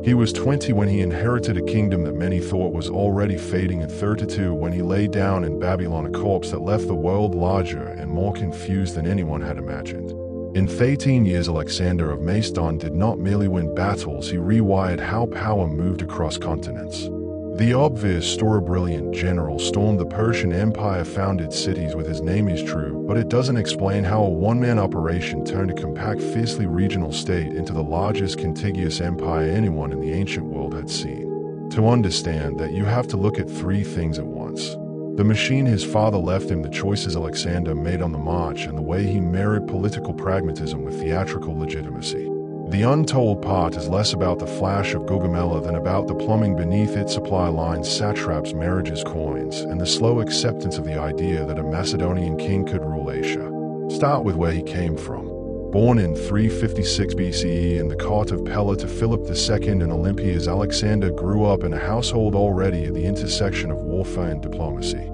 He was 20 when he inherited a kingdom that many thought was already fading, and 32 when he lay down in Babylon, a corpse that left the world larger and more confused than anyone had imagined. In 13 years, Alexander of Macedon did not merely win battles, he rewired how power moved across continents. The obvious story: a brilliant general stormed the Persian Empire, founded cities with his name is true, but it doesn't explain how a one-man operation turned a compact, fiercely regional state into the largest contiguous empire anyone in the ancient world had seen. To understand that, you have to look at three things at once: the machine his father left him, the choices Alexander made on the march, and the way he married political pragmatism with theatrical legitimacy. The untold part is less about the flash of Gaugamela than about the plumbing beneath its supply lines, satraps, marriages, coins, and the slow acceptance of the idea that a Macedonian king could rule Asia. Start with where he came from. Born in 356 BCE in the court of Pella to Philip II and Olympias, Alexander grew up in a household already at the intersection of warfare and diplomacy.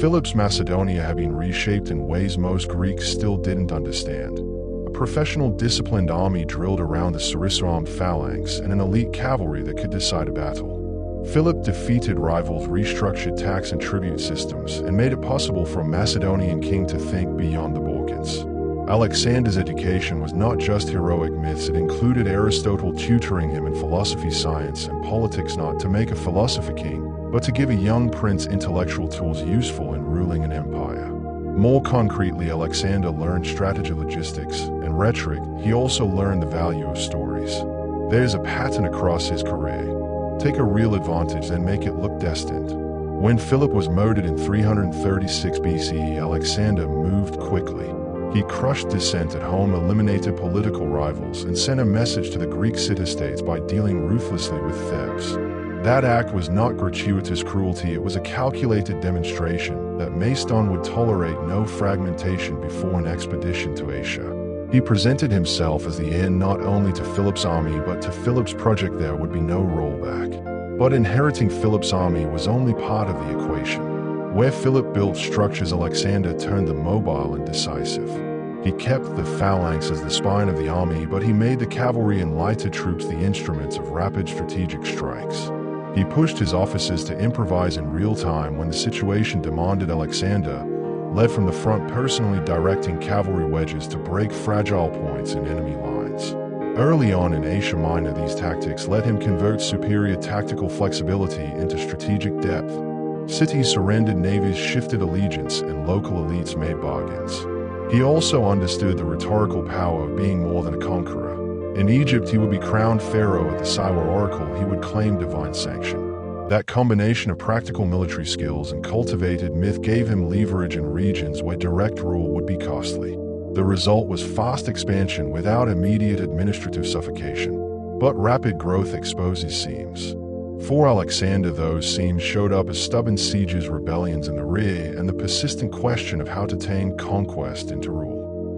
Philip's Macedonia had been reshaped in ways most Greeks still didn't understand. A professional, disciplined army drilled around the sarissa-armed phalanx, and an elite cavalry that could decide a battle. Philip defeated rivals, restructured tax and tribute systems, and made it possible for a Macedonian king to think beyond the Balkans. Alexander's education was not just heroic myths, it included Aristotle tutoring him in philosophy, science, and politics, not to make a philosopher king, but to give a young prince intellectual tools useful in ruling an empire. More concretely, Alexander learned strategy, logistics, and rhetoric. He also learned the value of stories. There's a pattern across his career. Take a real advantage, then make it look destined. When Philip was murdered in 336 BCE, Alexander moved quickly. He crushed dissent at home, eliminated political rivals, and sent a message to the Greek city-states by dealing ruthlessly with Thebes. That act was not gratuitous cruelty, it was a calculated demonstration that Macedon would tolerate no fragmentation before an expedition to Asia. He presented himself as the heir not only to Philip's army but to Philip's project. There would be no rollback. But inheriting Philip's army was only part of the equation. Where Philip built structures, Alexander turned them mobile and decisive. He kept the phalanx as the spine of the army, but he made the cavalry and lighter troops the instruments of rapid strategic strikes. He pushed his officers to improvise in real time when the situation demanded. Alexander led from the front, personally directing cavalry wedges to break fragile points in enemy lines. Early on in Asia Minor, these tactics let him convert superior tactical flexibility into strategic depth. Cities surrendered, navies shifted allegiance, and local elites made bargains. He also understood the rhetorical power of being more than a conqueror. In Egypt, he would be crowned pharaoh. At the Tyre oracle, he would claim divine sanction. That combination of practical military skills and cultivated myth gave him leverage in regions where direct rule would be costly. The result was fast expansion without immediate administrative suffocation. But rapid growth exposes seams. For Alexander, those seams showed up as stubborn sieges, rebellions in the rear, and the persistent question of how to turn conquest into rule.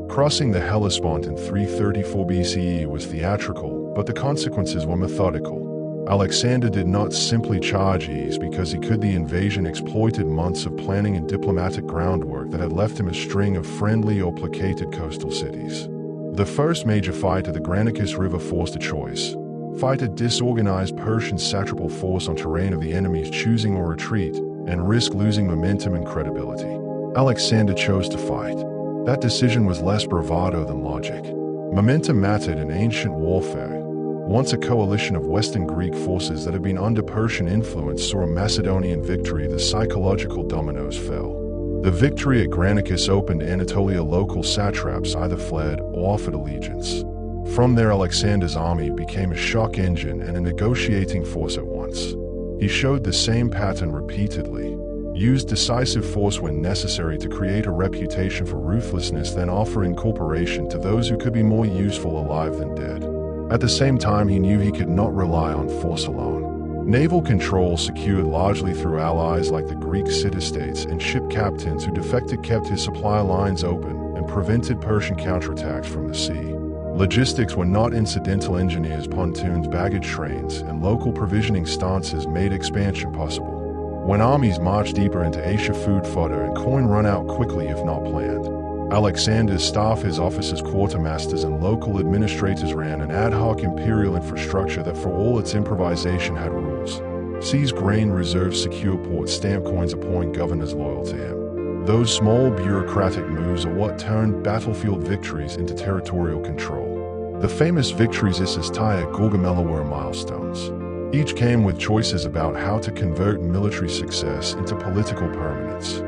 Crossing the Hellespont in 334 BCE was theatrical, but the consequences were methodical. Alexander did not simply charge east because he could. The invasion exploited months of planning and diplomatic groundwork that had left him a string of friendly or placated coastal cities. The first major fight at the Granicus River forced a choice: fight a disorganized Persian satrapal force on terrain of the enemy's choosing, or retreat and risk losing momentum and credibility. Alexander chose to fight. That decision was less bravado than logic. Momentum mattered in ancient warfare. Once a coalition of Western Greek forces that had been under Persian influence saw a Macedonian victory, the psychological dominoes fell. The victory at Granicus opened Anatolia. Local satraps either fled or offered allegiance. From there, Alexander's army became a shock engine and a negotiating force at once. He showed the same pattern repeatedly: used decisive force when necessary to create a reputation for ruthlessness, then offer incorporation to those who could be more useful alive than dead. At the same time, he knew he could not rely on force alone. Naval control, secured largely through allies like the Greek city-states and ship captains who defected, kept his supply lines open and prevented Persian counterattacks from the sea. Logistics were not incidental. Engineers, pontoons, baggage trains, and local provisioning stances made expansion possible. When armies marched deeper into Asia, food, fodder, and coin run out quickly if not planned. Alexander's staff, his officers, quartermasters, and local administrators ran an ad hoc imperial infrastructure that for all its improvisation had rules. Seize grain reserves, secure ports, stamp coins, appoint governors loyal to him. Those small bureaucratic moves are what turned battlefield victories into territorial control. The famous victories Issus, Tyre, Gaugamela were milestones. Each came with choices about how to convert military success into political permanence.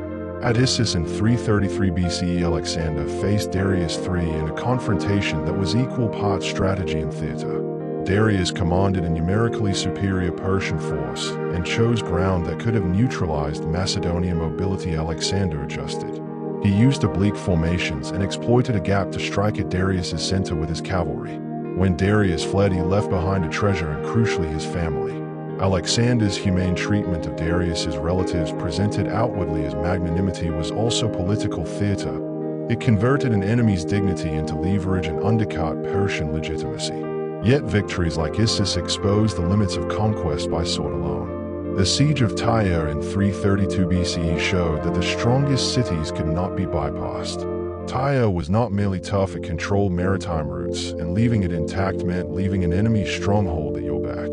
At Issus in 333 BCE, Alexander faced Darius III in a confrontation that was equal parts strategy and theater. Darius commanded a numerically superior Persian force and chose ground that could have neutralized Macedonian mobility. Alexander adjusted. He used oblique formations and exploited a gap to strike at Darius's center with his cavalry. When Darius fled, he left behind a treasure and, crucially, his family. Alexander's humane treatment of Darius's relatives, presented outwardly as magnanimity, was also political theater. It converted an enemy's dignity into leverage and undercut Persian legitimacy. Yet victories like Issus exposed the limits of conquest by sword alone. The siege of Tyre in 332 BCE showed that the strongest cities could not be bypassed. Tyre was not merely tough, it controlled maritime routes, and leaving it intact meant leaving an enemy stronghold at your back.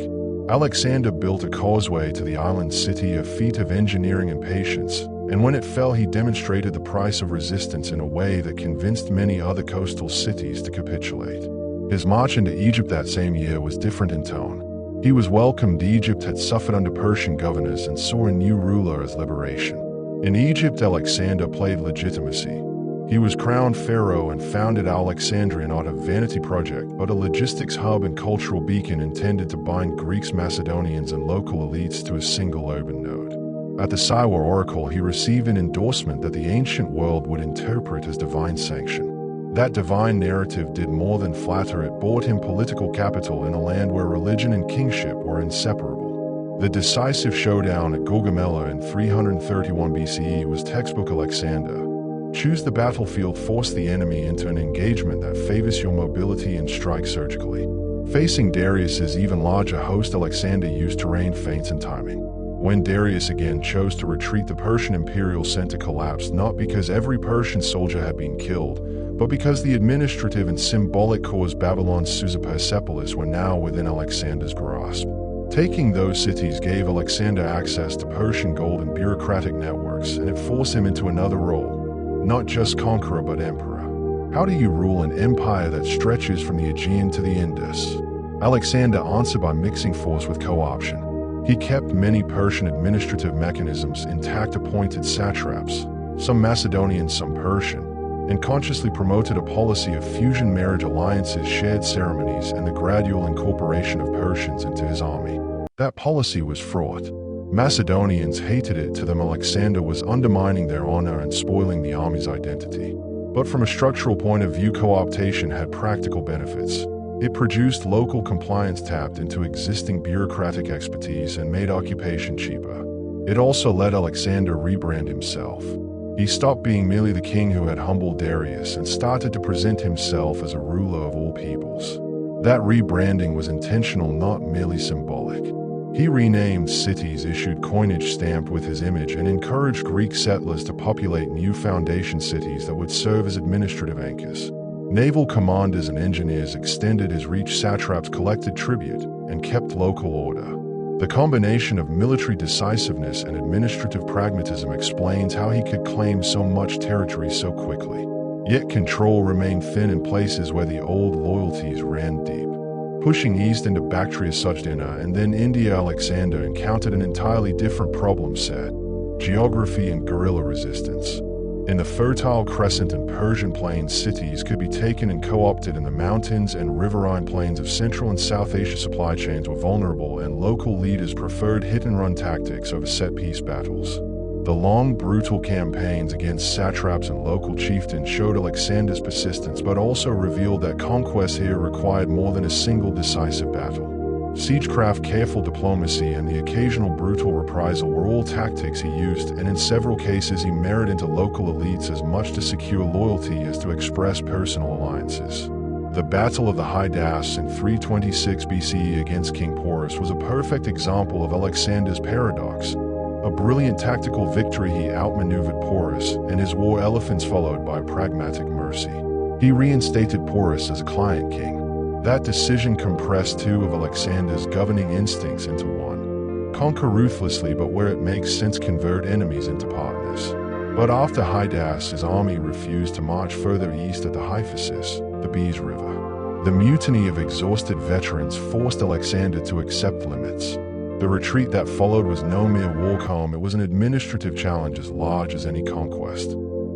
Alexander built a causeway to the island city, a feat of engineering and patience, and when it fell, he demonstrated the price of resistance in a way that convinced many other coastal cities to capitulate. His march into Egypt that same year was different in tone. He was welcomed. Egypt had suffered under Persian governors and saw a new ruler as liberation. In Egypt, Alexander played legitimacy. He was crowned pharaoh and founded Alexandria, not a vanity project, but a logistics hub and cultural beacon intended to bind Greeks, Macedonians, and local elites to a single urban node. At the Tyre oracle, he received an endorsement that the ancient world would interpret as divine sanction. That divine narrative did more than flatter, it bought him political capital in a land where religion and kingship were inseparable. The decisive showdown at Gaugamela in 331 BCE was textbook Alexander. Choose the battlefield, force the enemy into an engagement that favors your mobility, and strike surgically. Facing Darius's even larger host, Alexander used terrain feints and timing. When Darius again chose to retreat, the Persian imperial center collapsed, not because every Persian soldier had been killed, but because the administrative and symbolic cores, Babylon's Susa, Persepolis, were now within Alexander's grasp. Taking those cities gave Alexander access to Persian gold and bureaucratic networks, and it forced him into another role. Not just conqueror, but emperor. How do you rule an empire that stretches from the Aegean to the Indus? Alexander answered by mixing force with co-option. He kept many Persian administrative mechanisms intact, appointed satraps, some Macedonian, some Persian, and consciously promoted a policy of fusion marriage alliances, shared ceremonies, and the gradual incorporation of Persians into his army. That policy was fraught. Macedonians hated it. To them, Alexander was undermining their honor and spoiling the army's identity. But from a structural point of view, co-optation had practical benefits. It produced local compliance, tapped into existing bureaucratic expertise, and made occupation cheaper. It also let Alexander rebrand himself. He stopped being merely the king who had humbled Darius and started to present himself as a ruler of all peoples. That rebranding was intentional, not merely symbolic. He renamed cities, issued coinage stamped with his image, and encouraged Greek settlers to populate new foundation cities that would serve as administrative anchors. Naval commanders and engineers extended his reach, satraps collected tribute, and kept local order. The combination of military decisiveness and administrative pragmatism explains how he could claim so much territory so quickly. Yet control remained thin in places where the old loyalties ran deep. Pushing east into Bactria, Sujdina, and then India, Alexander encountered an entirely different problem set: geography and guerrilla resistance. In the Fertile Crescent and Persian Plains, cities could be taken and co-opted. In the mountains and riverine plains of Central and South Asia, supply chains were vulnerable, and local leaders preferred hit-and-run tactics over set-piece battles. The long, brutal campaigns against satraps and local chieftains showed Alexander's persistence, but also revealed that conquest here required more than a single decisive battle. Siegecraft, careful diplomacy, and the occasional brutal reprisal were all tactics he used, and in several cases he married into local elites as much to secure loyalty as to express personal alliances. The Battle of the Hydaspes in 326 BCE against King Porus was a perfect example of Alexander's paradox. A brilliant tactical victory, he outmaneuvered Porus, and his war elephants followed by pragmatic mercy. He reinstated Porus as a client king. That decision compressed two of Alexander's governing instincts into one. Conquer ruthlessly, but where it makes sense, convert enemies into partners. But after Hydas, his army refused to march further east at the Hyphasis, the Bees River. The mutiny of exhausted veterans forced Alexander to accept limits. The retreat that followed was no mere war calm, it was an administrative challenge as large as any conquest.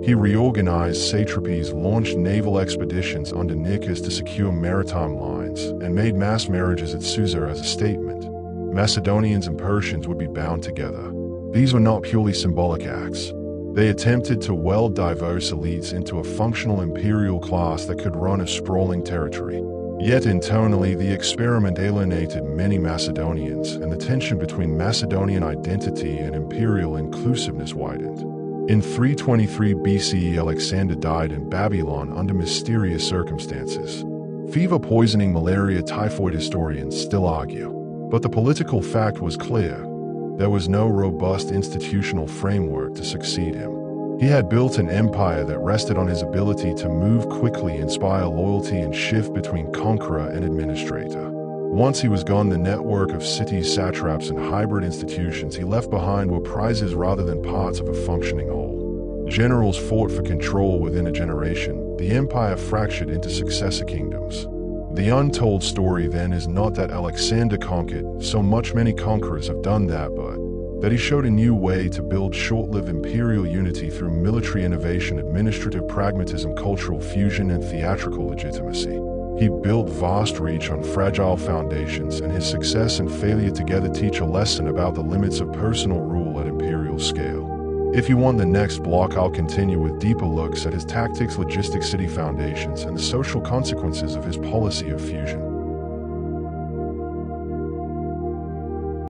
He reorganized satrapies, launched naval expeditions under Granicus to secure maritime lines, and made mass marriages at Susa as a statement. Macedonians and Persians would be bound together. These were not purely symbolic acts. They attempted to weld diverse elites into a functional imperial class that could run a sprawling territory. Yet internally, the experiment alienated many Macedonians, and the tension between Macedonian identity and imperial inclusiveness widened. In 323 BCE, Alexander died in Babylon under mysterious circumstances. Fever poisoning, malaria, typhoid, historians still argue. But the political fact was clear. There was no robust institutional framework to succeed him. He had built an empire that rested on his ability to move quickly, inspire loyalty, and shift between conqueror and administrator. Once he was gone, the network of cities, satraps, and hybrid institutions he left behind were prizes rather than parts of a functioning whole. Generals fought for control within a generation. The empire fractured into successor kingdoms. The untold story then is not that Alexander conquered so much, many conquerors have done that, but that he showed a new way to build short-lived imperial unity through military innovation, administrative pragmatism, cultural fusion, and theatrical legitimacy. He built vast reach on fragile foundations, and his success and failure together teach a lesson about the limits of personal rule at imperial scale. If you want the next block, I'll continue with deeper looks at his tactics, logistics, city foundations, and the social consequences of his policy of fusion.